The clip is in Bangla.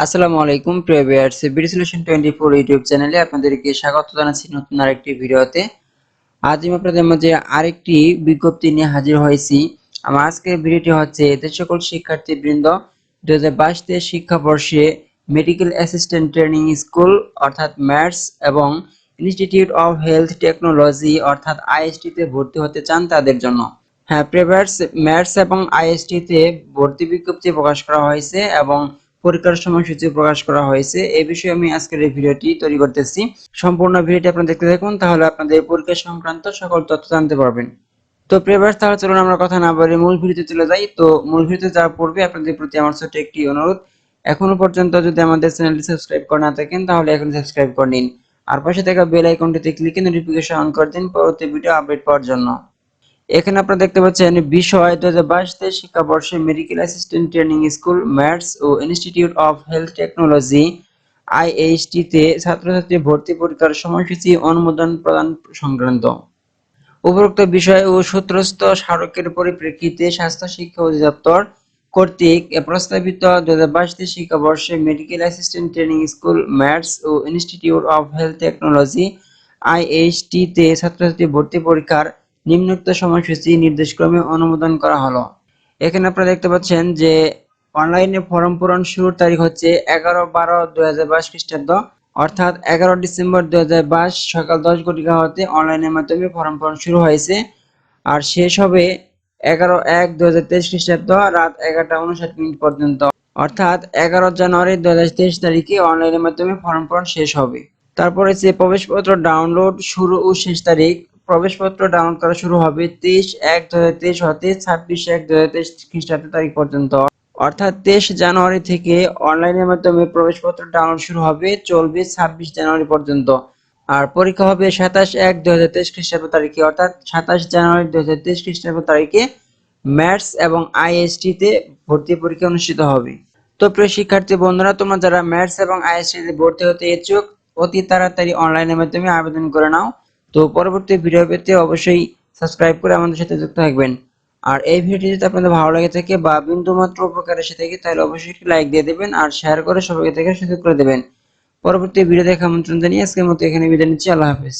আসসালামু আলাইকুম প্রিয় ভিউয়ার্স, বিডি সলিউশন 24 ইউটিউব চ্যানেলে আপনাদেরকে স্বাগত জানাচ্ছি নতুন আরেকটি ভিডিওতে। আজ আমি আপনাদের মাঝে আরেকটি বিজ্ঞপ্তি নিয়ে হাজির হয়েছি। আমার আজকের ভিডিওটি হচ্ছে যে সকল শিক্ষার্থীবৃন্দ 2022-23 শিক্ষাবর্ষে মেডিকেল অ্যাসিস্ট্যান্ট ট্রেনিং স্কুল অর্থাৎ ম্যাটস এবং ইনস্টিটিউট অফ হেলথ টেকনোলজি অর্থাৎ আইএসটি তে ভর্তি হতে চান তাদের জন্য। হ্যাঁ প্রিভিয়াস ম্যাথস এবং আইএসটি তে ভর্তি বিজ্ঞপ্তি প্রকাশ করা হয়েছে এবং পরীক্ষার সময়সূচি প্রকাশ করা হয়েছে। এই বিষয়ে আমি আজকের এই ভিডিওটি তৈরি করতেছি। সম্পূর্ণ ভিডিওটি আপনারা দেখতে থাকুন, তাহলে আপনাদের পরীক্ষা সংক্রান্ত সকল তথ্য জানতে পারবেন। তো প্রিভিয়াস তাহলে চলুন আমরা কথা না বলে মূল ভিডিওতে চলে যাই। তো মূল ভিডিওতে যাওয়ার পূর্বে আপনাদের প্রতি আমার ছোট্ট একটি অনুরোধ, এখনো পর্যন্ত যদি আমাদের চ্যানেলটি সাবস্ক্রাইব করে না থাকেন তাহলে এখন সাবস্ক্রাইব করে নিন, আর পাশে থাকা বেল আইকনটিতে ক্লিক করে নোটিফিকেশন অন করে দিন পরবর্তী ভিডিও আপডেট পাওয়ার জন্য। এখানে আপনারা দেখতে পাচ্ছেন বিষয় 2022-23 শিক্ষাবর্ষে medical assistant training school MATS ও institute of health technology IHT তে ছাত্রছাত্রী ভর্তি পরীক্ষার সময়সূচি অনুমোদন প্রদান সংক্রান্ত। উপরোক্ত বিষয় ও সূত্রস্থ স্মারকের পরিপ্রেক্ষিতে স্বাস্থ্য শিক্ষা অধিদপ্তর কর্তৃক প্রস্তাবিত 2022-23 শিক্ষাবর্ষে medical assistant training school MATS ও institute of health technology IHT তে ছাত্রছাত্রী ভর্তি পরীক্ষার নিম্নোক্ত সময়সূচি নির্দেশক্রমে অনুমোদন করা হলো। এখানে আপনারা দেখতে পাচ্ছেন যে অনলাইনে ফর্ম পূরণ শুরুর তারিখ হচ্ছে 11/12/2022 খ্রিস্টাব্দ, অর্থাৎ 11 ডিসেম্বর 2022 সকাল 10 ঘটিকা হতে অনলাইনের মাধ্যমে ফর্ম পূরণ শুরু হয়েছে, আর শেষ হবে 11/1/2023 খ্রিস্টাব্দ রাত 11টা 59 মিনিট পর্যন্ত, অর্থাৎ 11 জানুয়ারি 2023 তারিখে অনলাইনের মাধ্যমে ফর্ম পূরণ শেষ হবে। তারপরে যে প্রবেশপত্র ডাউনলোড শুরু ও শেষ তারিখ, প্রবেশপত্র ডাউনলোড করা শুরু হবে 23/1/2023 হতে 26/1/2023 খ্রিস্টাব্দ তারিখ পর্যন্ত, অর্থাৎ 23 জানুয়ারি থেকে অনলাইনের মাধ্যমে প্রবেশপত্র ডাউনলোড শুরু হবে, চলবে 26 জানুয়ারি পর্যন্ত। আর পরীক্ষা হবে 27/1/2023 খ্রিস্টাব্দ তারিখে, অর্থাৎ 27 জানুয়ারি 2023 খ্রিস্টাব্দ তারিখে ম্যাথস এবং আইএসটি তে ভর্তি পরীক্ষা অনুষ্ঠিত হবে। তো প্রিয় শিক্ষার্থী বন্ধুরা, তোমরা যারা ম্যাথস এবং আইএসটি তে ভর্তি হতে ইচ্ছুক অতি তাড়াতাড়ি অনলাইনের মাধ্যমে আবেদন করে নাও। তো পরবর্তী ভিডিও পেতে অবশ্যই সাবস্ক্রাইব করে আমাদের সাথে যুক্ত থাকবেন। আর এই ভিডিওটি যদি আপনাদের ভালো লাগে থাকে বা বিন্দুমাত্র উপকার এসে থাকে তাহলে অবশ্যই একটি লাইক দিয়ে দেবেন আর শেয়ার করে সবাইকে দেখার সুযোগ করে দেবেন। পরবর্তী ভিডিও দেখার আমন্ত্রণ জানিয়ে আজকের মতো এখানে বিদায় নিচ্ছি। আল্লাহ হাফেজ।